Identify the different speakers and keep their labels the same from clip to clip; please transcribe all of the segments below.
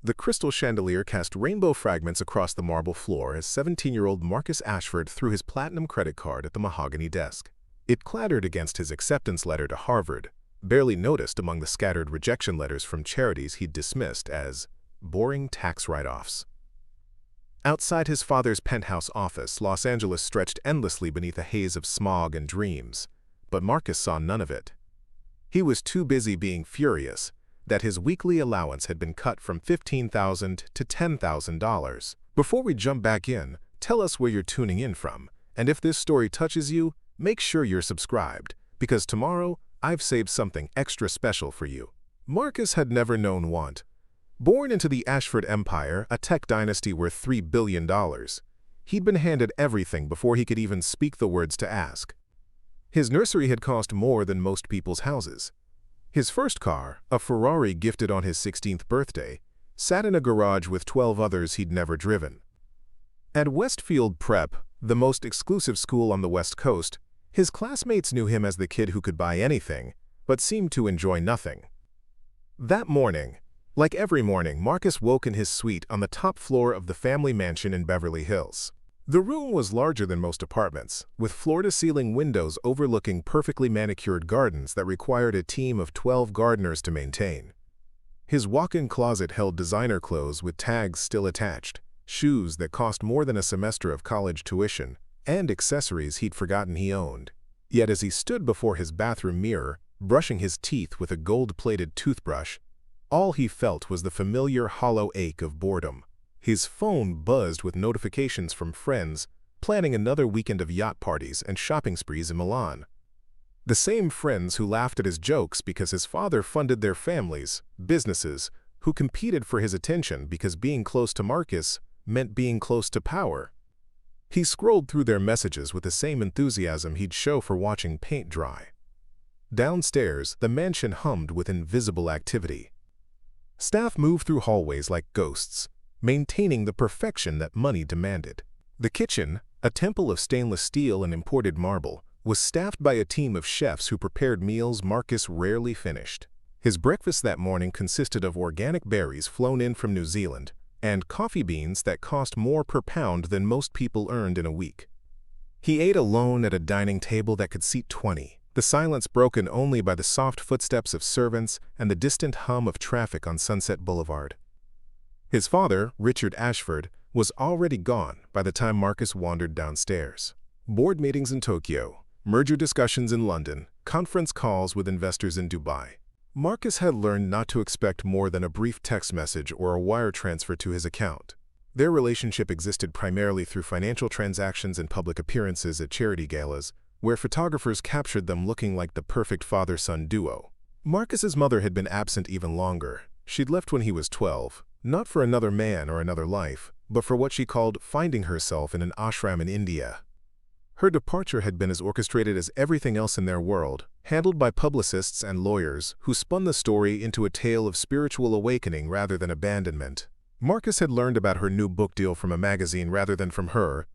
Speaker 1: The crystal chandelier cast rainbow fragments across the marble floor as 17-year-old Marcus Ashford threw his platinum credit card at the mahogany desk. It clattered against his acceptance letter to Harvard, barely noticed among the scattered rejection letters from charities he'd dismissed as boring tax write-offs. Outside his father's penthouse office, Los Angeles stretched endlessly beneath a haze of smog and dreams, but Marcus saw none of it. He was too busy being furious that his weekly allowance had been cut from $15,000 to $10,000. Before we jump back in, tell us where you're tuning in from, and if this story touches you, make sure you're subscribed, because tomorrow I've saved something extra special for you. Marcus had never known want. Born into the Ashford empire, a tech dynasty worth $3 billion, he'd been handed everything before he could even speak the words to ask. His nursery had cost more than most people's houses. His first car, a Ferrari gifted on his 16th birthday, sat in a garage with 12 others he'd never driven. At Westfield Prep, the most exclusive school on the West Coast, his classmates knew him as the kid who could buy anything, but seemed to enjoy nothing. That morning, like every morning, Marcus woke in his suite on the top floor of the family mansion in Beverly Hills. The room was larger than most apartments, with floor-to-ceiling windows overlooking perfectly manicured gardens that required a team of 12 gardeners to maintain. His walk-in closet held designer clothes with tags still attached, shoes that cost more than a semester of college tuition, and accessories he'd forgotten he owned. Yet as he stood before his bathroom mirror, brushing his teeth with a gold-plated toothbrush, all he felt was the familiar hollow ache of boredom. His phone buzzed with notifications from friends planning another weekend of yacht parties and shopping sprees in Milan. The same friends who laughed at his jokes because his father funded their families, businesses, who competed for his attention because being close to Marcus meant being close to power. He scrolled through their messages with the same enthusiasm he'd show for watching paint dry. Downstairs, the mansion hummed with invisible activity. Staff moved through hallways like ghosts, maintaining the perfection that money demanded. The kitchen, a temple of stainless steel and imported marble, was staffed by a team of chefs who prepared meals Marcus rarely finished. His breakfast that morning consisted of organic berries flown in from New Zealand and coffee beans that cost more per pound than most people earned in a week. He ate alone at a dining table that could seat 20, the silence broken only by the soft footsteps of servants and the distant hum of traffic on Sunset Boulevard. His father, Richard Ashford, was already gone by the time Marcus wandered downstairs. Board meetings in Tokyo, merger discussions in London, conference calls with investors in Dubai. Marcus had learned not to expect more than a brief text message or a wire transfer to his account. Their relationship existed primarily through financial transactions and public appearances at charity galas, where photographers captured them looking like the perfect father-son duo. Marcus's mother had been absent even longer. She'd left when he was 12. Not for another man or another life, but for what she called finding herself in an ashram in India. Her departure had been as orchestrated as everything else in their world, handled by publicists and lawyers who spun the story into a tale of spiritual awakening rather than abandonment. Marcus had learned about her new book deal from a magazine rather than from her.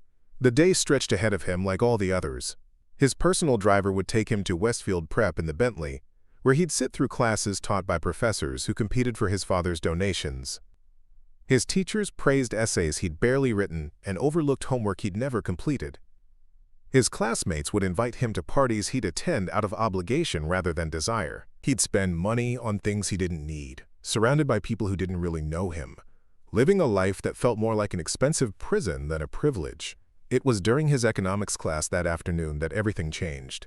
Speaker 1: The day stretched ahead of him like all the others. His personal driver would take him to Westfield Prep in the Bentley, where he'd sit through classes taught by professors who competed for his father's donations. His teachers praised essays he'd barely written and overlooked homework he'd never completed. His classmates would invite him to parties he'd attend out of obligation rather than desire. He'd spend money on things he didn't need, surrounded by people who didn't really know him, living a life that felt more like an expensive prison than a privilege. It was during his economics class that afternoon that everything changed.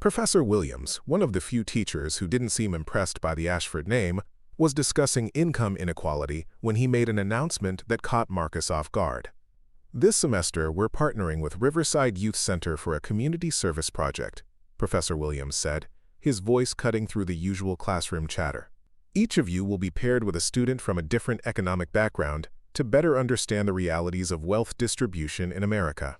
Speaker 1: Professor Williams, one of the few teachers who didn't seem impressed by the Ashford name, was discussing income inequality when he made an announcement that caught Marcus off guard. This semester, we're partnering with Riverside Youth Center for a community service project, Professor Williams said, his voice cutting through the usual classroom chatter. Each of you will be paired with a student from a different economic background to better understand the realities of wealth distribution in America.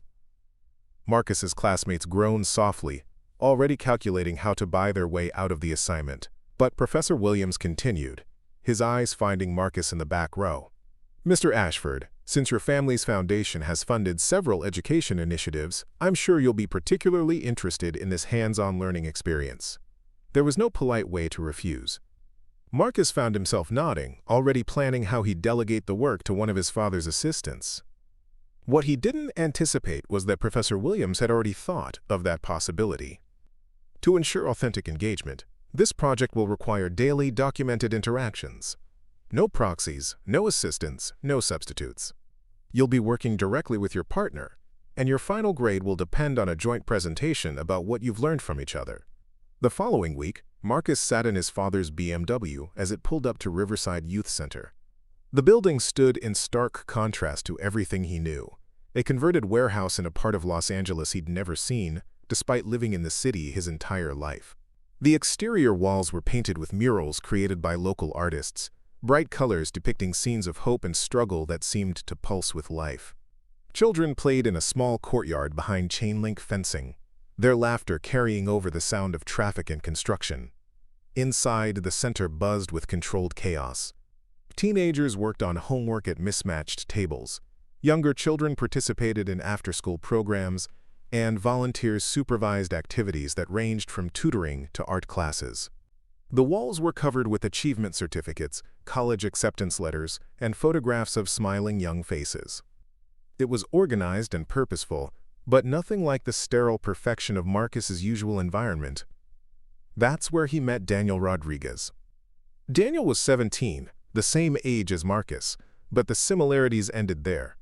Speaker 1: Marcus's classmates groaned softly, already calculating how to buy their way out of the assignment. But Professor Williams continued, his eyes finding Marcus in the back row. Mr. Ashford, since your family's foundation has funded several education initiatives, I'm sure you'll be particularly interested in this hands-on learning experience. There was no polite way to refuse. Marcus found himself nodding, already planning how he'd delegate the work to one of his father's assistants. What he didn't anticipate was that Professor Williams had already thought of that possibility. To ensure authentic engagement, this project will require daily documented interactions. No proxies, no assistants, no substitutes. You'll be working directly with your partner, and your final grade will depend on a joint presentation about what you've learned from each other. The following week, Marcus sat in his father's BMW as it pulled up to Riverside Youth Center. The building stood in stark contrast to everything he knew. A converted warehouse in a part of Los Angeles he'd never seen, despite living in the city his entire life. The exterior walls were painted with murals created by local artists, bright colors depicting scenes of hope and struggle that seemed to pulse with life. Children played in a small courtyard behind chain-link fencing, their laughter carrying over the sound of traffic and construction. Inside, the center buzzed with controlled chaos. Teenagers worked on homework at mismatched tables. Younger children participated in after-school programs, and volunteers supervised activities that ranged from tutoring to art classes. The walls were covered with achievement certificates, college acceptance letters, and photographs of smiling young faces. It was organized and purposeful, but nothing like the sterile perfection of Marcus's usual environment. That's where he met Daniel Rodriguez. Daniel was 17, the same age as Marcus, but the similarities ended there.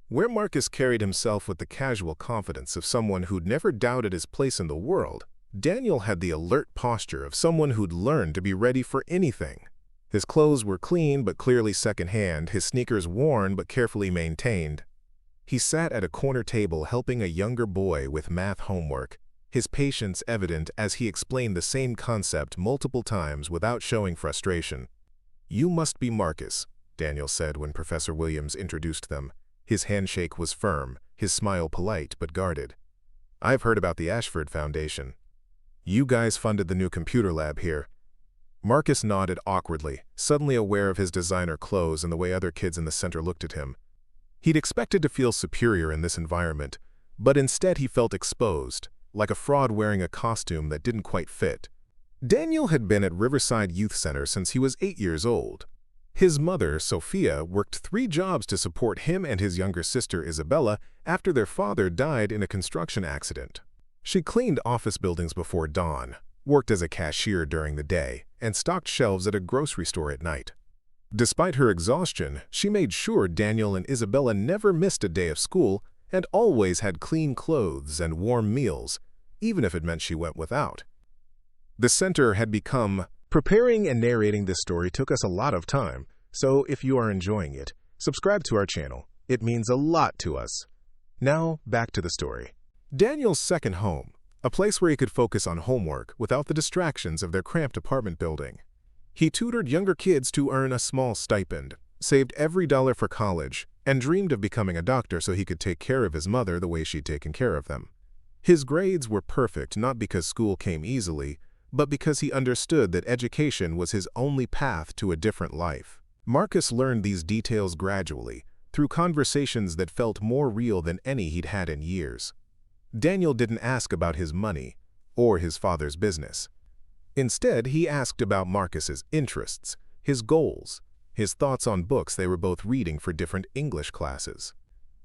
Speaker 1: Where Marcus carried himself with the casual confidence of someone who'd never doubted his place in the world, Daniel had the alert posture of someone who'd learned to be ready for anything. His clothes were clean but clearly secondhand, his sneakers worn but carefully maintained. He sat at a corner table helping a younger boy with math homework, his patience evident as he explained the same concept multiple times without showing frustration. "You must be Marcus," Daniel said when Professor Williams introduced them. His handshake was firm, his smile polite but guarded. "I've heard about the Ashford Foundation. You guys funded the new computer lab here." Marcus nodded awkwardly, suddenly aware of his designer clothes and the way other kids in the center looked at him. He'd expected to feel superior in this environment, but instead he felt exposed, like a fraud wearing a costume that didn't quite fit. Daniel had been at Riverside Youth Center since he was 8 years old. His mother, Sophia, worked 3 jobs to support him and his younger sister, Isabella, after their father died in a construction accident. She cleaned office buildings before dawn, worked as a cashier during the day, and stocked shelves at a grocery store at night. Despite her exhaustion, she made sure Daniel and Isabella never missed a day of school and always had clean clothes and warm meals, even if it meant she went without. The center had become... Preparing and narrating this story took us a lot of time, so if you are enjoying it, subscribe to our channel. It means a lot to us. Now, back to the story. Daniel's second home, a place where he could focus on homework without the distractions of their cramped apartment building. He tutored younger kids to earn a small stipend, saved every dollar for college, and dreamed of becoming a doctor so he could take care of his mother the way she'd taken care of them. His grades were perfect not because school came easily, but because he understood that education was his only path to a different life. Marcus learned these details gradually, through conversations that felt more real than any he'd had in years. Daniel didn't ask about his money or his father's business. Instead, he asked about Marcus's interests, his goals, his thoughts on books they were both reading for different English classes.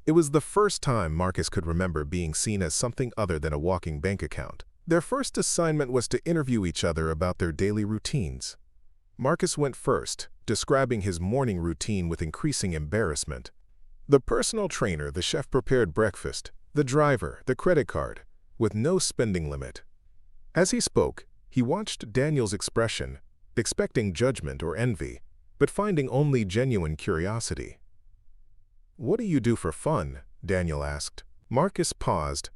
Speaker 1: It was the first time Marcus could remember being seen as something other than a walking bank account. Their first assignment was to interview each other about their daily routines. Marcus went first, describing his morning routine with increasing embarrassment. The personal trainer, the chef prepared breakfast, the driver, the credit card, with no spending limit. As he spoke, he watched Daniel's expression, expecting judgment or envy, but finding only genuine curiosity. "What do you do for fun?" Daniel asked. Marcus paused,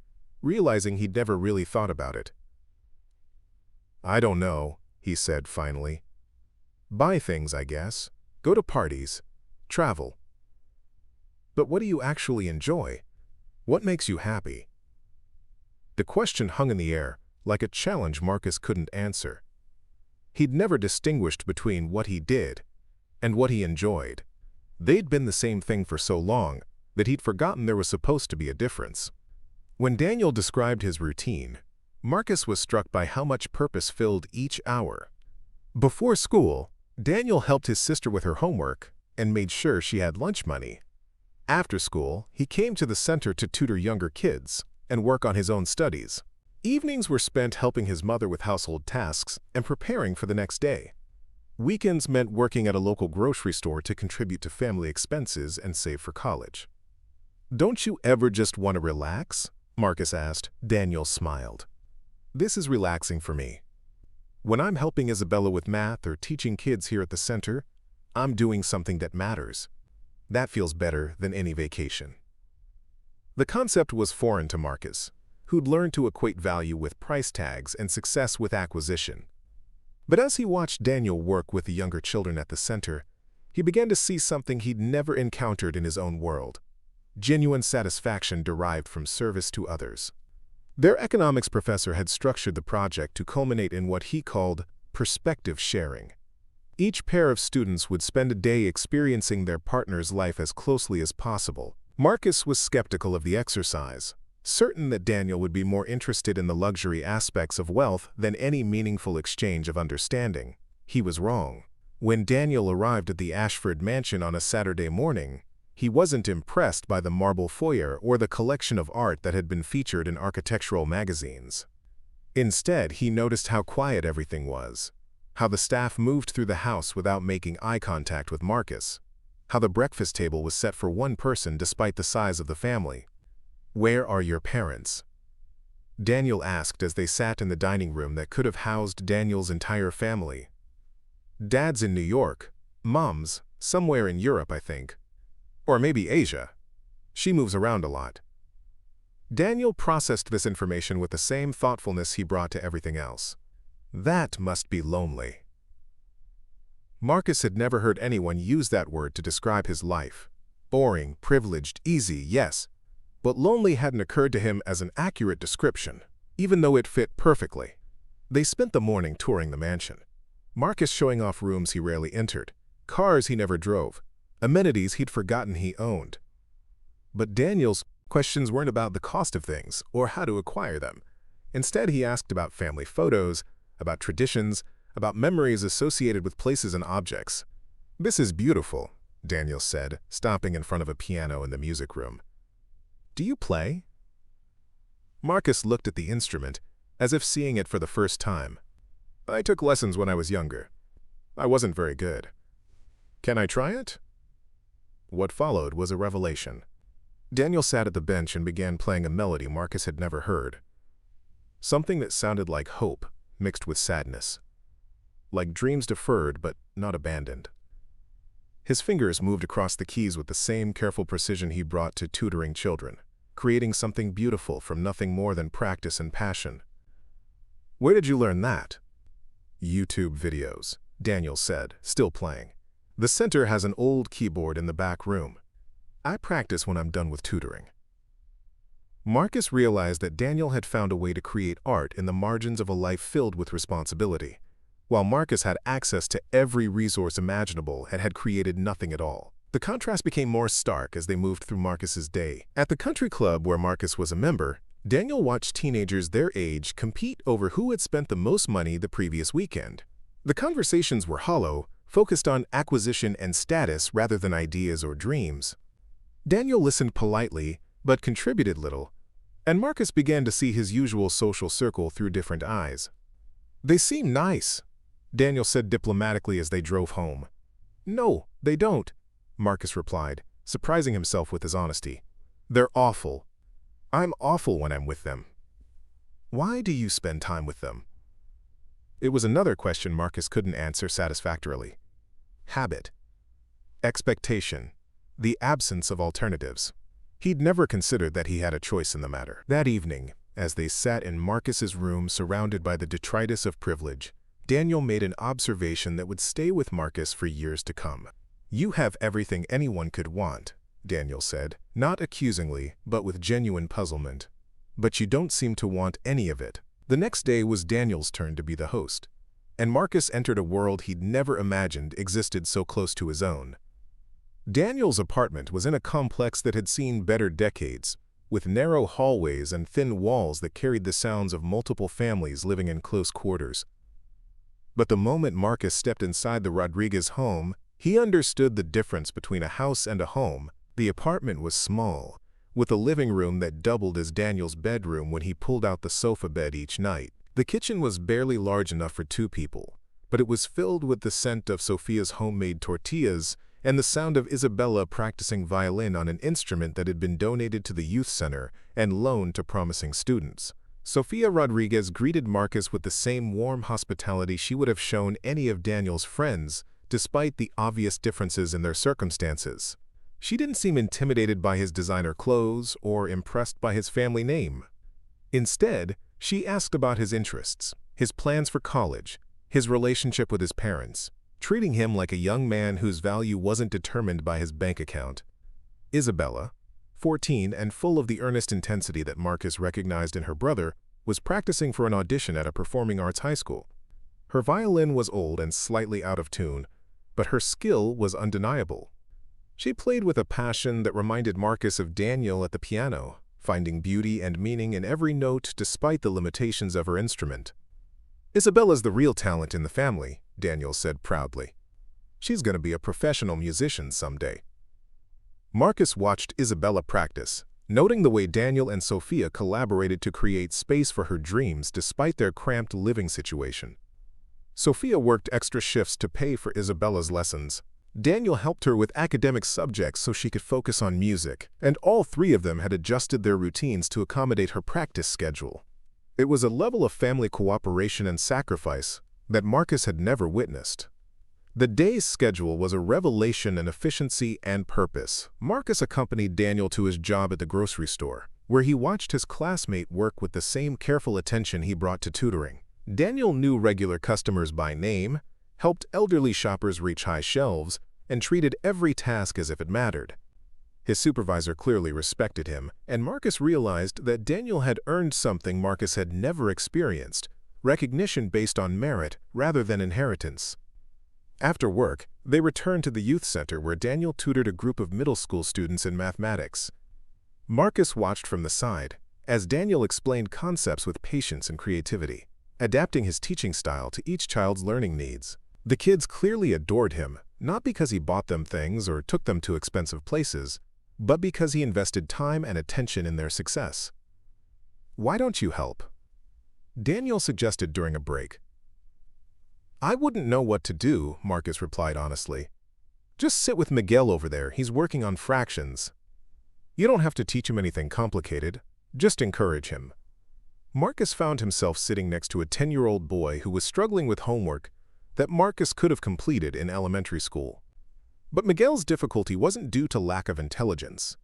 Speaker 1: realizing he'd never really thought about it. "I don't know," he said finally. "Buy things, I guess. Go to parties. Travel." "But what do you actually enjoy? What makes you happy?" The question hung in the air, like a challenge Marcus couldn't answer. He'd never distinguished between what he did and what he enjoyed. They'd been the same thing for so long that he'd forgotten there was supposed to be a difference. When Daniel described his routine, Marcus was struck by how much purpose filled each hour. Before school, Daniel helped his sister with her homework and made sure she had lunch money. After school, he came to the center to tutor younger kids and work on his own studies. Evenings were spent helping his mother with household tasks and preparing for the next day. Weekends meant working at a local grocery store to contribute to family expenses and save for college. "Don't you ever just want to relax?" Marcus asked. Daniel smiled. "This is relaxing for me. When I'm helping Isabella with math or teaching kids here at the center, I'm doing something that matters. That feels better than any vacation." The concept was foreign to Marcus, who'd learned to equate value with price tags and success with acquisition. But as he watched Daniel work with the younger children at the center, he began to see something he'd never encountered in his own world: genuine satisfaction derived from service to others. Their economics professor had structured the project to culminate in what he called perspective sharing. Each pair of students would spend a day experiencing their partner's life as closely as possible. Marcus was skeptical of the exercise, certain that Daniel would be more interested in the luxury aspects of wealth than any meaningful exchange of understanding. He was wrong. When Daniel arrived at the Ashford mansion on a Saturday morning, he wasn't impressed by the marble foyer or the collection of art that had been featured in architectural magazines. Instead, he noticed how quiet everything was, how the staff moved through the house without making eye contact with Marcus, how the breakfast table was set for one person despite the size of the family. "Where are your parents?" Daniel asked as they sat in the dining room that could have housed Daniel's entire family. "Dad's in New York. Mom's somewhere in Europe, I think. Or maybe Asia. She moves around a lot." Daniel processed this information with the same thoughtfulness he brought to everything else. That must be lonely. Marcus had never heard anyone use that word to describe his life. Boring, privileged, easy, yes. But lonely hadn't occurred to him as an accurate description, even though it fit perfectly. They spent the morning touring the mansion. Marcus showing off rooms he rarely entered, cars he never drove, amenities he'd forgotten he owned. But Daniel's questions weren't about the cost of things or how to acquire them. Instead, he asked about family photos, about traditions, about memories associated with places and objects. "This is beautiful," Daniel said, stopping in front of a piano in the music room. "Do you play?" Marcus looked at the instrument, as if seeing it for the first time. "I took lessons when I was younger. I wasn't very good. Can I try it?" What followed was a revelation. Daniel sat at the bench and began playing a melody Marcus had never heard. Something that sounded like hope, mixed with sadness. Like dreams deferred, but not abandoned. His fingers moved across the keys with the same careful precision he brought to tutoring children, creating something beautiful from nothing more than practice and passion. "Where did you learn that?" "YouTube videos," Daniel said, still playing. "The center has an old keyboard in the back room. I practice when I'm done with tutoring." Marcus realized that Daniel had found a way to create art in the margins of a life filled with responsibility, while Marcus had access to every resource imaginable and had created nothing at all. The contrast became more stark as they moved through Marcus's day. At the country club where Marcus was a member, Daniel watched teenagers their age compete over who had spent the most money the previous weekend. The conversations were hollow, focused on acquisition and status rather than ideas or dreams. Daniel listened politely, but contributed little, and Marcus began to see his usual social circle through different eyes. "They seem nice," Daniel said diplomatically as they drove home. "No, they don't," Marcus replied, surprising himself with his honesty. "They're awful. I'm awful when I'm with them." "Why do you spend time with them?" It was another question Marcus couldn't answer satisfactorily. Habit. Expectation. The absence of alternatives. He'd never considered that he had a choice in the matter. That evening, as they sat in Marcus's room surrounded by the detritus of privilege, Daniel made an observation that would stay with Marcus for years to come. "You have everything anyone could want," Daniel said, not accusingly, but with genuine puzzlement. "But you don't seem to want any of it." The next day was Daniel's turn to be the host, and Marcus entered a world he'd never imagined existed so close to his own. Daniel's apartment was in a complex that had seen better decades, with narrow hallways and thin walls that carried the sounds of multiple families living in close quarters. But the moment Marcus stepped inside the Rodriguez home, he understood the difference between a house and a home. The apartment was small, with a living room that doubled as Daniel's bedroom when he pulled out the sofa bed each night. The kitchen was barely large enough for 2 people, but it was filled with the scent of Sophia's homemade tortillas and the sound of Isabella practicing violin on an instrument that had been donated to the youth center and loaned to promising students. Sophia Rodriguez greeted Marcus with the same warm hospitality she would have shown any of Daniel's friends, despite the obvious differences in their circumstances. She didn't seem intimidated by his designer clothes or impressed by his family name. Instead, she asked about his interests, his plans for college, his relationship with his parents, treating him like a young man whose value wasn't determined by his bank account. Isabella, 14 and full of the earnest intensity that Marcus recognized in her brother, was practicing for an audition at a performing arts high school. Her violin was old and slightly out of tune, but her skill was undeniable. She played with a passion that reminded Marcus of Daniel at the piano, finding beauty and meaning in every note despite the limitations of her instrument. "Isabella's the real talent in the family," Daniel said proudly. "She's going to be a professional musician someday." Marcus watched Isabella practice, noting the way Daniel and Sophia collaborated to create space for her dreams despite their cramped living situation. Sophia worked extra shifts to pay for Isabella's lessons. Daniel helped her with academic subjects so she could focus on music, and all 3 of them had adjusted their routines to accommodate her practice schedule. It was a level of family cooperation and sacrifice that Marcus had never witnessed. The day's schedule was a revelation in efficiency and purpose. Marcus accompanied Daniel to his job at the grocery store, where he watched his classmate work with the same careful attention he brought to tutoring. Daniel knew regular customers by name, helped elderly shoppers reach high shelves, and treated every task as if it mattered. His supervisor clearly respected him, and Marcus realized that Daniel had earned something Marcus had never experienced, recognition based on merit rather than inheritance. After work, they returned to the youth center where Daniel tutored a group of middle school students in mathematics. Marcus watched from the side as Daniel explained concepts with patience and creativity, adapting his teaching style to each child's learning needs. The kids clearly adored him, not because he bought them things or took them to expensive places, but because he invested time and attention in their success. "Why don't you help?" Daniel suggested during a break. "I wouldn't know what to do," Marcus replied honestly. "Just sit with Miguel over there, he's working on fractions. You don't have to teach him anything complicated, just encourage him." Marcus found himself sitting next to a 10-year-old boy who was struggling with homework that Marcus could have completed in elementary school. But Miguel's difficulty wasn't due to lack of intelligence.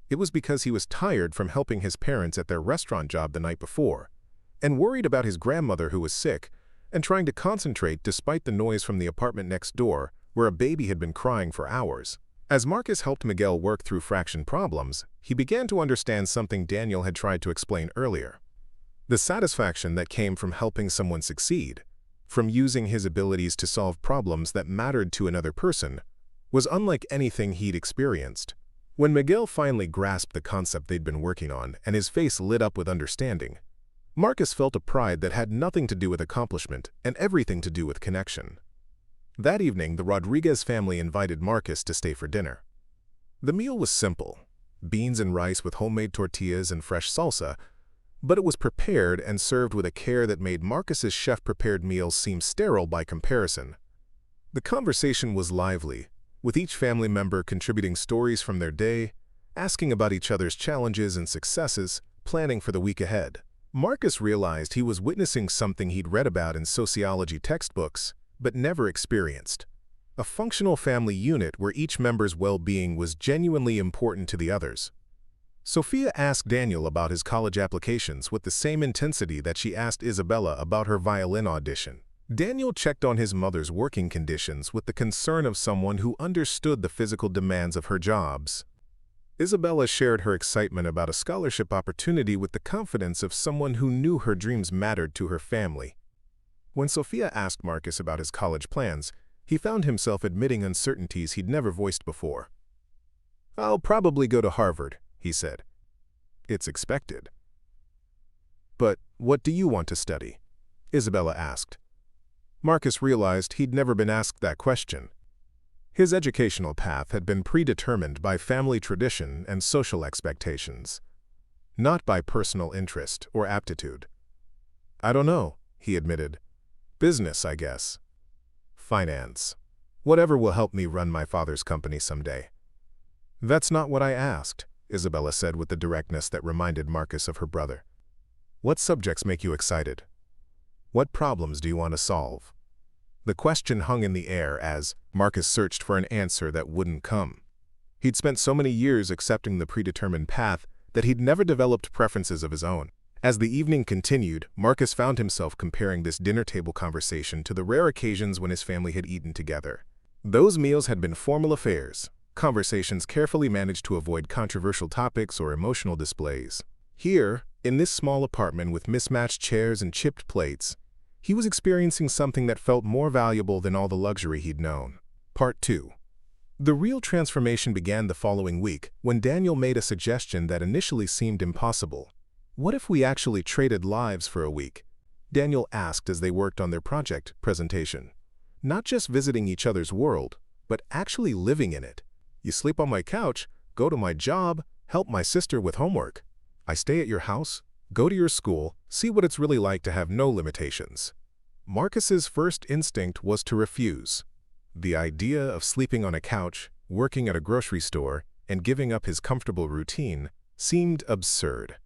Speaker 1: It was because he was tired from helping his parents at their restaurant job the night before, and worried about his grandmother who was sick, and trying to concentrate despite the noise from the apartment next door, where a baby had been crying for hours. As Marcus helped Miguel work through fraction problems, he began to understand something Daniel had tried to explain earlier. The satisfaction that came from helping someone succeed, from using his abilities to solve problems that mattered to another person, was unlike anything he'd experienced. When Miguel finally grasped the concept they'd been working on and his face lit up with understanding, Marcus felt a pride that had nothing to do with accomplishment and everything to do with connection. That evening, the Rodriguez family invited Marcus to stay for dinner. The meal was simple, beans and rice with homemade tortillas and fresh salsa, but it was prepared and served with a care that made Marcus's chef-prepared meals seem sterile by comparison. The conversation was lively, with each family member contributing stories from their day, asking about each other's challenges and successes, planning for the week ahead. Marcus realized he was witnessing something he'd read about in sociology textbooks, but never experienced. A functional family unit where each member's well-being was genuinely important to the others. Sophia asked Daniel about his college applications with the same intensity that she asked Isabella about her violin audition. Daniel checked on his mother's working conditions with the concern of someone who understood the physical demands of her jobs. Isabella shared her excitement about a scholarship opportunity with the confidence of someone who knew her dreams mattered to her family. When Sophia asked Marcus about his college plans, he found himself admitting uncertainties he'd never voiced before. "I'll probably go to Harvard," he said. "It's expected." "But what do you want to study?" Isabella asked. Marcus realized he'd never been asked that question. His educational path had been predetermined by family tradition and social expectations, not by personal interest or aptitude. "I don't know," he admitted. "Business, I guess. Finance. Whatever will help me run my father's company someday." "That's not what I asked," Isabella said with the directness that reminded Marcus of her brother. "What subjects make you excited? What problems do you want to solve?" The question hung in the air as Marcus searched for an answer that wouldn't come. He'd spent so many years accepting the predetermined path that he'd never developed preferences of his own. As the evening continued, Marcus found himself comparing this dinner table conversation to the rare occasions when his family had eaten together. Those meals had been formal affairs, conversations carefully managed to avoid controversial topics or emotional displays. Here, in this small apartment with mismatched chairs and chipped plates, he was experiencing something that felt more valuable than all the luxury he'd known. Part 2. The real transformation began the following week when Daniel made a suggestion that initially seemed impossible. "What if we actually traded lives for a week?" Daniel asked as they worked on their project presentation. "Not just visiting each other's world, but actually living in it. You sleep on my couch, go to my job, help my sister with homework. I stay at your house, go to your school, see what it's really like to have no limitations." Marcus's first instinct was to refuse. The idea of sleeping on a couch, working at a grocery store, and giving up his comfortable routine seemed absurd.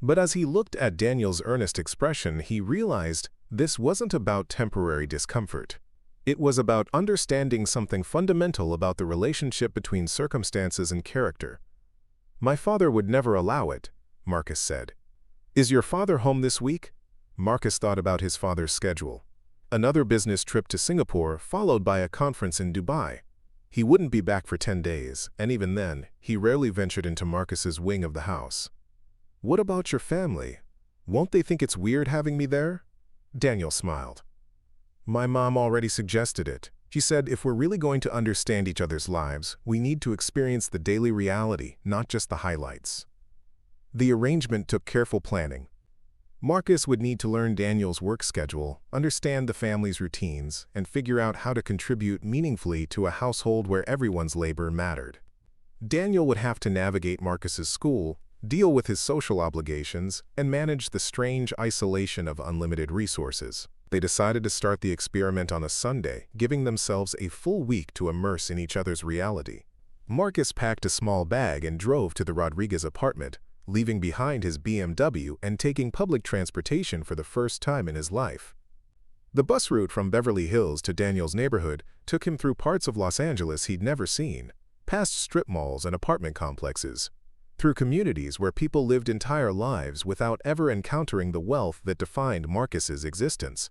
Speaker 1: But as he looked at Daniel's earnest expression, he realized this wasn't about temporary discomfort. It was about understanding something fundamental about the relationship between circumstances and character. "My father would never allow it," Marcus said. "Is your father home this week?" Marcus thought about his father's schedule. Another business trip to Singapore, followed by a conference in Dubai. He wouldn't be back for 10 days, and even then, he rarely ventured into Marcus's wing of the house. "What about your family? Won't they think it's weird having me there?" Daniel smiled. "My mom already suggested it. She said if we're really going to understand each other's lives, we need to experience the daily reality, not just the highlights." The arrangement took careful planning. Marcus would need to learn Daniel's work schedule, understand the family's routines, and figure out how to contribute meaningfully to a household where everyone's labor mattered. Daniel would have to navigate Marcus's school, deal with his social obligations, and manage the strange isolation of unlimited resources. They decided to start the experiment on a Sunday, giving themselves a full week to immerse in each other's reality. Marcus packed a small bag and drove to the Rodriguez apartment, leaving behind his BMW and taking public transportation for the first time in his life. The bus route from Beverly Hills to Daniel's neighborhood took him through parts of Los Angeles he'd never seen, past strip malls and apartment complexes, through communities where people lived entire lives without ever encountering the wealth that defined Marcus's existence.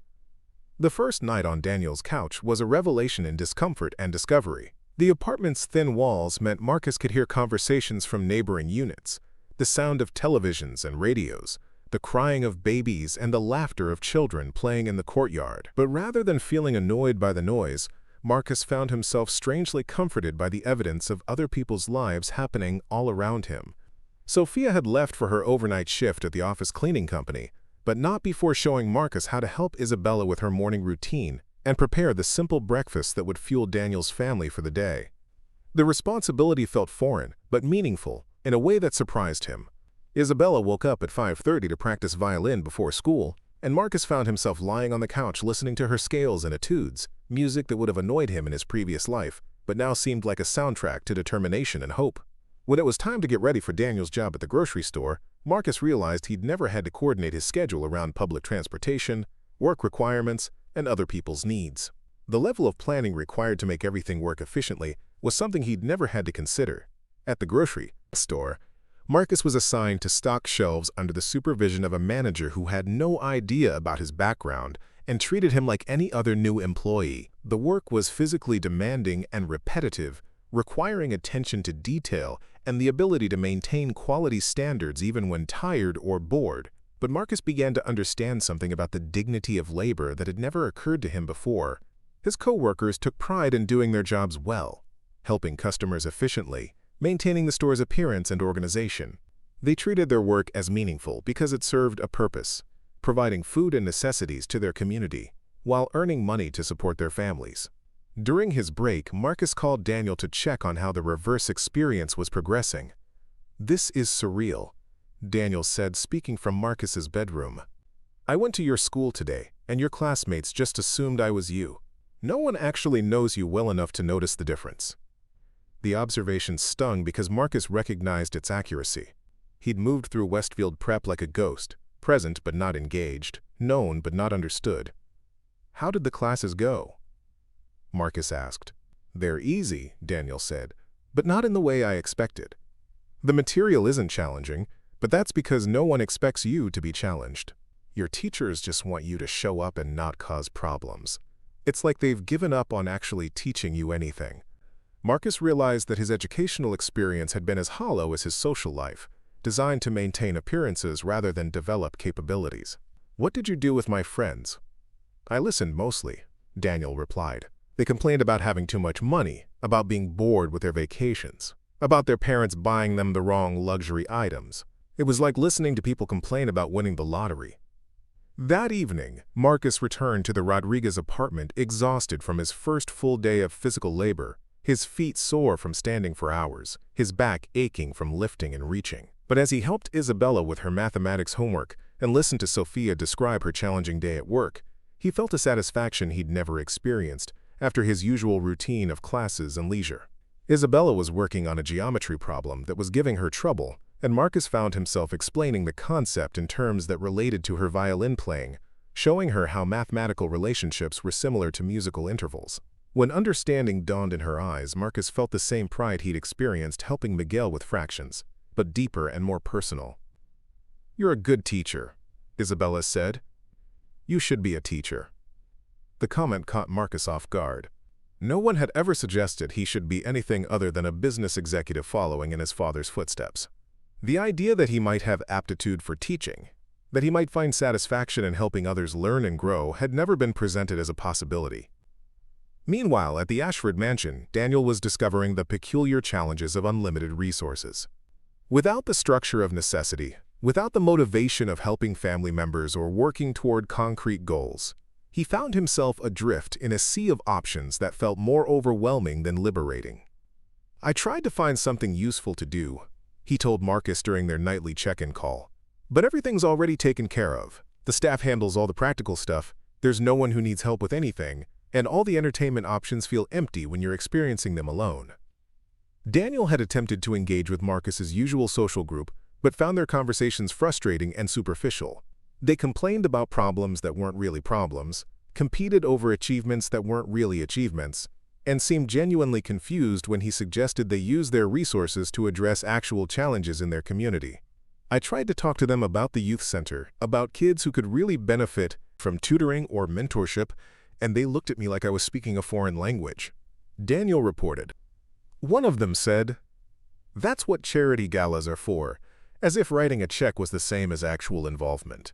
Speaker 1: The first night on Daniel's couch was a revelation in discomfort and discovery. The apartment's thin walls meant Marcus could hear conversations from neighboring units, the sound of televisions and radios, the crying of babies and the laughter of children playing in the courtyard. But rather than feeling annoyed by the noise, Marcus found himself strangely comforted by the evidence of other people's lives happening all around him. Sophia had left for her overnight shift at the office cleaning company, but not before showing Marcus how to help Isabella with her morning routine and prepare the simple breakfast that would fuel Daniel's family for the day. The responsibility felt foreign, but meaningful, in a way that surprised him. Isabella woke up at 5:30 to practice violin before school, and Marcus found himself lying on the couch listening to her scales and etudes, music that would have annoyed him in his previous life, but now seemed like a soundtrack to determination and hope. When it was time to get ready for Daniel's job at the grocery store, Marcus realized he'd never had to coordinate his schedule around public transportation, work requirements, and other people's needs. The level of planning required to make everything work efficiently was something he'd never had to consider. At the grocery store, Marcus was assigned to stock shelves under the supervision of a manager who had no idea about his background and treated him like any other new employee. The work was physically demanding and repetitive, requiring attention to detail and the ability to maintain quality standards even when tired or bored. But Marcus began to understand something about the dignity of labor that had never occurred to him before. His co-workers took pride in doing their jobs well, helping customers efficiently, maintaining the store's appearance and organization. They treated their work as meaningful because it served a purpose, providing food and necessities to their community. while earning money to support their families. During his break, Marcus called Daniel to check on how the reverse experience was progressing. "This is surreal," Daniel said, speaking from Marcus's bedroom. "I went to your school today, and your classmates just assumed I was you. No one actually knows you well enough to notice the difference." The observation stung because Marcus recognized its accuracy. He'd moved through Westfield Prep like a ghost, present but not engaged, known but not understood. "How did the classes go?" Marcus asked. "They're easy," Daniel said, "but not in the way I expected. The material isn't challenging, but that's because no one expects you to be challenged. Your teachers just want you to show up and not cause problems. It's like they've given up on actually teaching you anything." Marcus realized that his educational experience had been as hollow as his social life, designed to maintain appearances rather than develop capabilities. "What did you do with my friends?" "I listened mostly," Daniel replied. "They complained about having too much money, about being bored with their vacations, about their parents buying them the wrong luxury items. It was like listening to people complain about winning the lottery." That evening, Marcus returned to the Rodriguez apartment exhausted from his first full day of physical labor, his feet sore from standing for hours, his back aching from lifting and reaching. But as he helped Isabella with her mathematics homework and listened to Sophia describe her challenging day at work, he felt a satisfaction he'd never experienced after his usual routine of classes and leisure. Isabella was working on a geometry problem that was giving her trouble, and Marcus found himself explaining the concept in terms that related to her violin playing, showing her how mathematical relationships were similar to musical intervals. When understanding dawned in her eyes, Marcus felt the same pride he'd experienced helping Miguel with fractions, but deeper and more personal. "You're a good teacher," Isabella said. "You should be a teacher." The comment caught Marcus off guard. No one had ever suggested he should be anything other than a business executive following in his father's footsteps. The idea that he might have aptitude for teaching, that he might find satisfaction in helping others learn and grow, had never been presented as a possibility. Meanwhile, at the Ashford mansion, Daniel was discovering the peculiar challenges of unlimited resources. Without the structure of necessity, without the motivation of helping family members or working toward concrete goals, he found himself adrift in a sea of options that felt more overwhelming than liberating. "I tried to find something useful to do," he told Marcus during their nightly check-in call. "But everything's already taken care of. The staff handles all the practical stuff, there's no one who needs help with anything, and all the entertainment options feel empty when you're experiencing them alone." Daniel had attempted to engage with Marcus's usual social group, but found their conversations frustrating and superficial. They complained about problems that weren't really problems, competed over achievements that weren't really achievements, and seemed genuinely confused when he suggested they use their resources to address actual challenges in their community. "I tried to talk to them about the youth center, about kids who could really benefit from tutoring or mentorship, and they looked at me like I was speaking a foreign language," Daniel reported. One of them said, "That's what charity galas are for," as if writing a check was the same as actual involvement.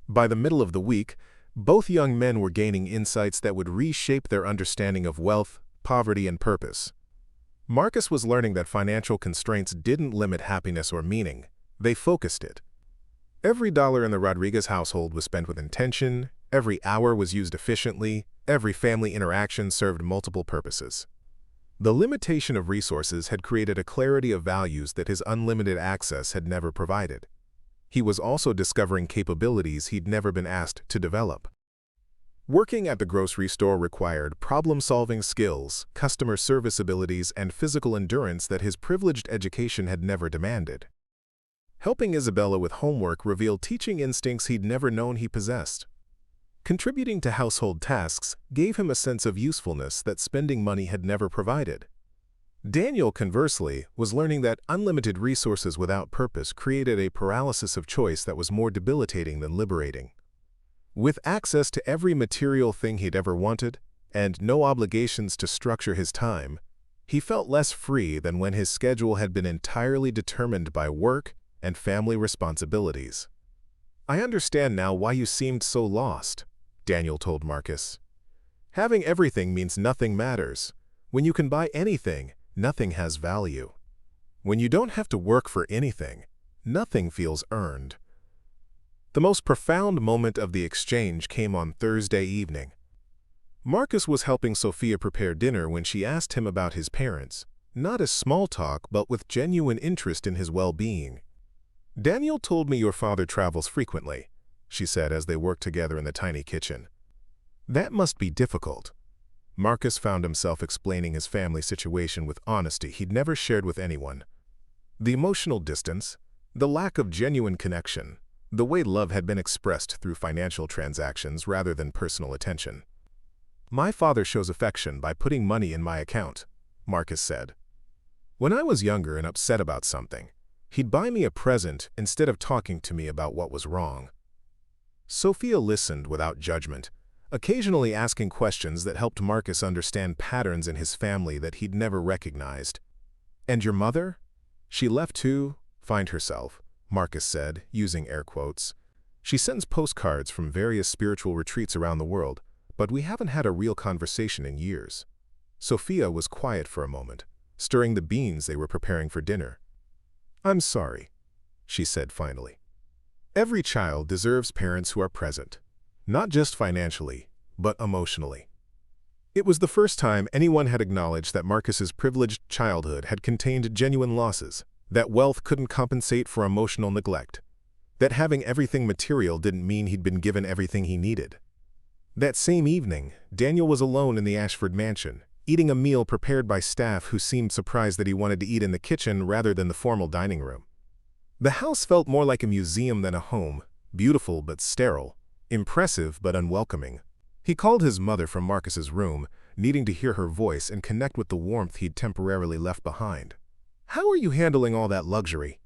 Speaker 1: By the middle of the week, both young men were gaining insights that would reshape their understanding of wealth, poverty, and purpose. Marcus was learning that financial constraints didn't limit happiness or meaning, they focused it. Every dollar in the Rodriguez household was spent with intention, every hour was used efficiently, every family interaction served multiple purposes. The limitation of resources had created a clarity of values that his unlimited access had never provided. He was also discovering capabilities he'd never been asked to develop. Working at the grocery store required problem-solving skills, customer service abilities, and physical endurance that his privileged education had never demanded. Helping Isabella with homework revealed teaching instincts he'd never known he possessed. Contributing to household tasks gave him a sense of usefulness that spending money had never provided. Daniel, conversely, was learning that unlimited resources without purpose created a paralysis of choice that was more debilitating than liberating. With access to every material thing he'd ever wanted, and no obligations to structure his time, he felt less free than when his schedule had been entirely determined by work and family responsibilities. "I understand now why you seemed so lost," Daniel told Marcus. "Having everything means nothing matters. When you can buy anything, nothing has value. When you don't have to work for anything, nothing feels earned." The most profound moment of the exchange came on Thursday evening. Marcus was helping Sophia prepare dinner when she asked him about his parents, not as small talk but with genuine interest in his well-being. "Daniel told me your father travels frequently," she said as they worked together in the tiny kitchen. "That must be difficult." Marcus found himself explaining his family situation with honesty he'd never shared with anyone. The emotional distance, the lack of genuine connection, the way love had been expressed through financial transactions rather than personal attention. "My father shows affection by putting money in my account," Marcus said. "When I was younger and upset about something, he'd buy me a present instead of talking to me about what was wrong." Sophia listened without judgment, occasionally asking questions that helped Marcus understand patterns in his family that he'd never recognized. "And your mother? She left to find herself," Marcus said, using air quotes. "She sends postcards from various spiritual retreats around the world, but we haven't had a real conversation in years." Sophia was quiet for a moment, stirring the beans they were preparing for dinner. "I'm sorry," she said finally. "Every child deserves parents who are present, not just financially, but emotionally." It was the first time anyone had acknowledged that Marcus's privileged childhood had contained genuine losses, that wealth couldn't compensate for emotional neglect, that having everything material didn't mean he'd been given everything he needed. That same evening, Daniel was alone in the Ashford mansion, eating a meal prepared by staff who seemed surprised that he wanted to eat in the kitchen rather than the formal dining room. The house felt more like a museum than a home, beautiful but sterile, impressive but unwelcoming. He called his mother from Marcus's room, needing to hear her voice and connect with the warmth he'd temporarily left behind. "How are you handling all that luxury?"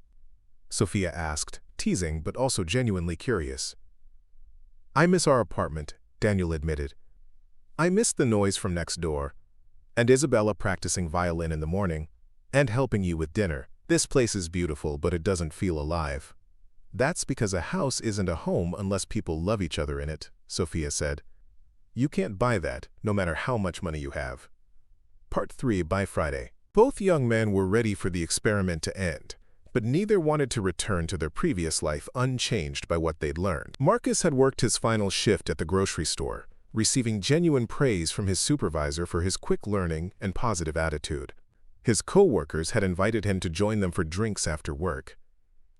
Speaker 1: Sophia asked, teasing but also genuinely curious. "I miss our apartment," Daniel admitted. "I miss the noise from next door, and Isabella practicing violin in the morning, and helping you with dinner. This place is beautiful, but it doesn't feel alive." "That's because a house isn't a home unless people love each other in it," Sophia said. "You can't buy that, no matter how much money you have." Part 3 by Friday. Both young men were ready for the experiment to end, but neither wanted to return to their previous life unchanged by what they'd learned. Marcus had worked his final shift at the grocery store, receiving genuine praise from his supervisor for his quick learning and positive attitude. His co-workers had invited him to join them for drinks after work,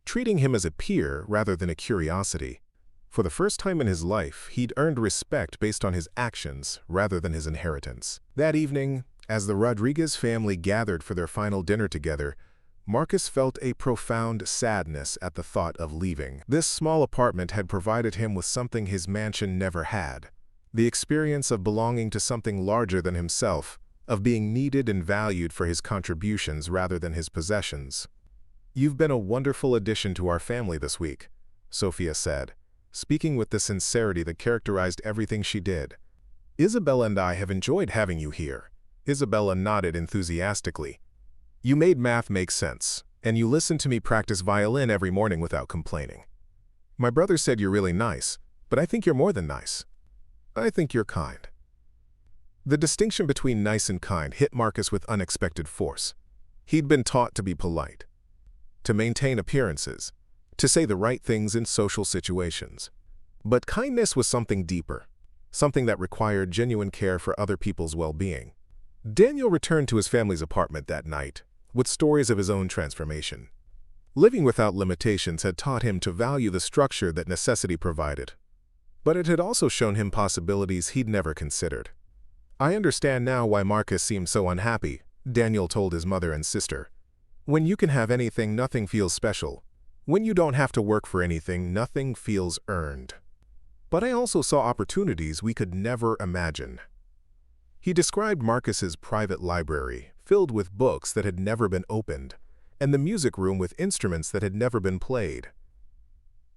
Speaker 1: treating him as a peer rather than a curiosity. For the first time in his life, he'd earned respect based on his actions rather than his inheritance. That evening, as the Rodriguez family gathered for their final dinner together, Marcus felt a profound sadness at the thought of leaving. This small apartment had provided him with something his mansion never had: the experience of belonging to something larger than himself, of being needed and valued for his contributions rather than his possessions. "You've been a wonderful addition to our family this week," Sophia said, speaking with the sincerity that characterized everything she did. "Isabella and I have enjoyed having you here." Isabella nodded enthusiastically. "You made math make sense, and you listened to me practice violin every morning without complaining. My brother said you're really nice, but I think you're more than nice. I think you're kind." The distinction between nice and kind hit Marcus with unexpected force. He'd been taught to be polite, to maintain appearances, to say the right things in social situations. But kindness was something deeper, something that required genuine care for other people's well-being. Daniel returned to his family's apartment that night, with stories of his own transformation. Living without limitations had taught him to value the structure that necessity provided, but it had also shown him possibilities he'd never considered. "I understand now why Marcus seemed so unhappy," Daniel told his mother and sister. "When you can have anything, nothing feels special. When you don't have to work for anything, nothing feels earned. But I also saw opportunities we could never imagine." He described Marcus's private library, filled with books that had never been opened, and the music room with instruments that had never been played.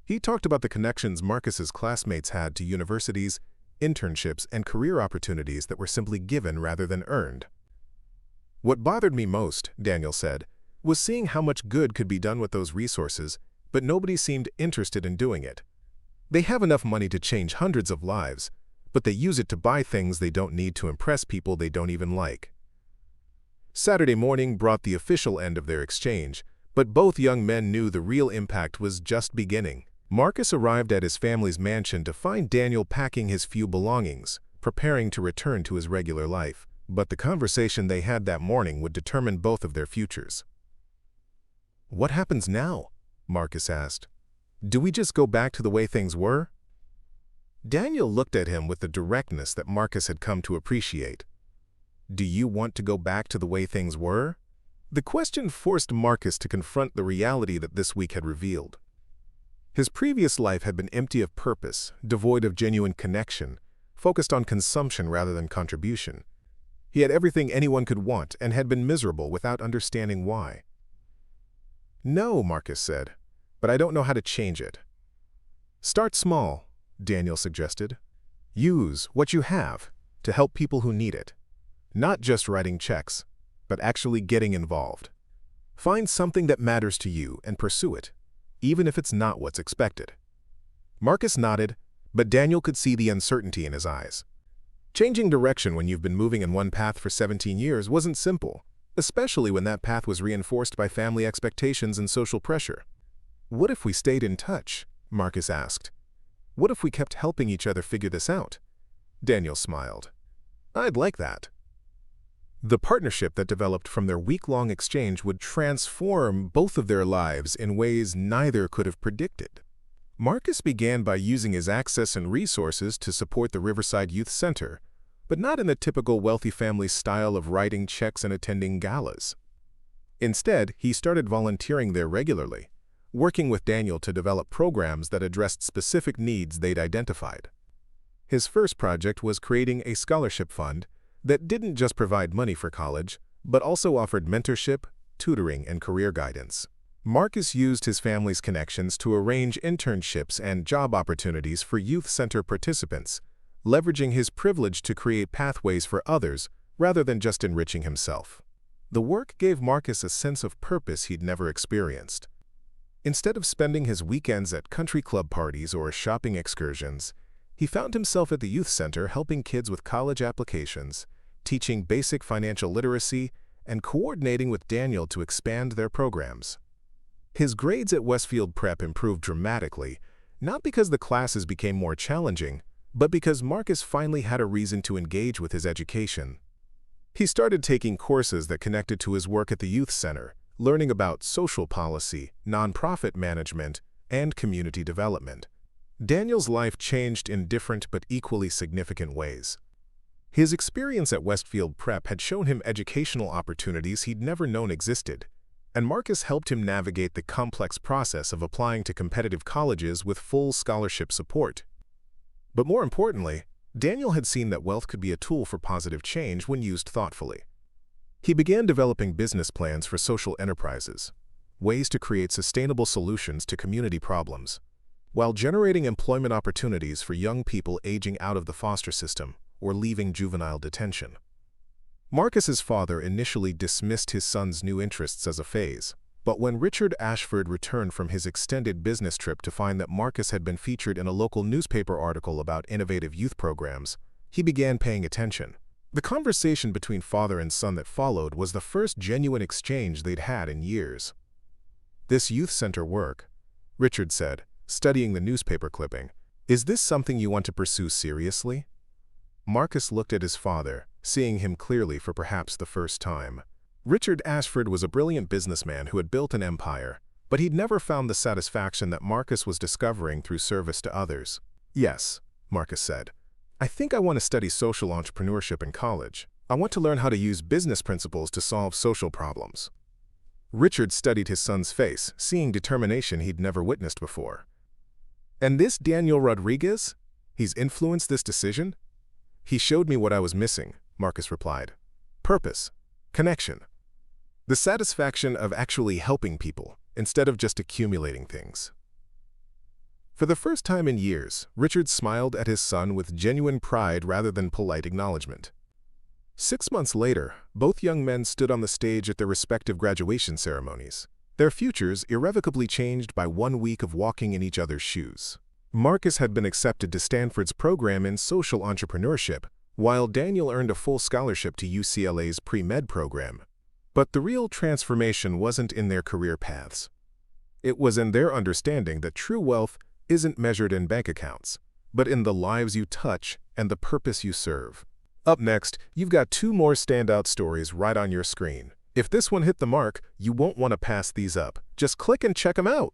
Speaker 1: He talked about the connections Marcus's classmates had to universities, internships, and career opportunities that were simply given rather than earned. "What bothered me most," Daniel said, "was seeing how much good could be done with those resources, but nobody seemed interested in doing it. They have enough money to change hundreds of lives, but they use it to buy things they don't need to impress people they don't even like." Saturday morning brought the official end of their exchange, but both young men knew the real impact was just beginning. Marcus arrived at his family's mansion to find Daniel packing his few belongings, preparing to return to his regular life. But the conversation they had that morning would determine both of their futures. "What happens now?" Marcus asked. "Do we just go back to the way things were?" Daniel looked at him with the directness that Marcus had come to appreciate. "Do you want to go back to the way things were?" The question forced Marcus to confront the reality that this week had revealed. His previous life had been empty of purpose, devoid of genuine connection, focused on consumption rather than contribution. He had everything anyone could want and had been miserable without understanding why. "No," Marcus said, "but I don't know how to change it." "Start small," Daniel suggested. "Use what you have to help people who need it. Not just writing checks, but actually getting involved. Find something that matters to you and pursue it, even if it's not what's expected." Marcus nodded, but Daniel could see the uncertainty in his eyes. Changing direction when you've been moving in one path for 17 years wasn't simple, especially when that path was reinforced by family expectations and social pressure. "What if we stayed in touch?" Marcus asked. "What if we kept helping each other figure this out?" Daniel smiled. "I'd like that." The partnership that developed from their week-long exchange would transform both of their lives in ways neither could have predicted. Marcus began by using his access and resources to support the Riverside Youth Center, but not in the typical wealthy family style of writing checks and attending galas. Instead, he started volunteering there regularly, working with Daniel to develop programs that addressed specific needs they'd identified. His first project was creating a scholarship fund that didn't just provide money for college, but also offered mentorship, tutoring, and career guidance. Marcus used his family's connections to arrange internships and job opportunities for youth center participants, leveraging his privilege to create pathways for others rather than just enriching himself. The work gave Marcus a sense of purpose he'd never experienced. Instead of spending his weekends at country club parties or shopping excursions, he found himself at the youth center helping kids with college applications, teaching basic financial literacy, and coordinating with Daniel to expand their programs. His grades at Westfield Prep improved dramatically, not because the classes became more challenging, but because Marcus finally had a reason to engage with his education. He started taking courses that connected to his work at the youth center, learning about social policy, nonprofit management, and community development. Daniel's life changed in different but equally significant ways. His experience at Westfield Prep had shown him educational opportunities he'd never known existed, and Marcus helped him navigate the complex process of applying to competitive colleges with full scholarship support. But more importantly, Daniel had seen that wealth could be a tool for positive change when used thoughtfully. He began developing business plans for social enterprises, ways to create sustainable solutions to community problems, while generating employment opportunities for young people aging out of the foster system or leaving juvenile detention. Marcus's father initially dismissed his son's new interests as a phase, but when Richard Ashford returned from his extended business trip to find that Marcus had been featured in a local newspaper article about innovative youth programs, he began paying attention. The conversation between father and son that followed was the first genuine exchange they'd had in years. "This youth center work," Richard said, studying the newspaper clipping, "is this something you want to pursue seriously?" Marcus looked at his father, seeing him clearly for perhaps the first time. Richard Ashford was a brilliant businessman who had built an empire, but he'd never found the satisfaction that Marcus was discovering through service to others. "Yes," Marcus said. "I think I want to study social entrepreneurship in college. I want to learn how to use business principles to solve social problems." Richard studied his son's face, seeing determination he'd never witnessed before. "And this Daniel Rodriguez? He's influenced this decision?" "He showed me what I was missing," Marcus replied. "Purpose, connection, the satisfaction of actually helping people instead of just accumulating things." For the first time in years, Richard smiled at his son with genuine pride rather than polite acknowledgement. 6 months later, both young men stood on the stage at their respective graduation ceremonies, their futures irrevocably changed by 1 week of walking in each other's shoes. Marcus had been accepted to Stanford's program in social entrepreneurship, while Daniel earned a full scholarship to UCLA's pre-med program. But the real transformation wasn't in their career paths. It was in their understanding that true wealth isn't measured in bank accounts, but in the lives you touch and the purpose you serve. Up next, you've got two more standout stories right on your screen. If this one hit the mark, you won't want to pass these up. Just click and check them out.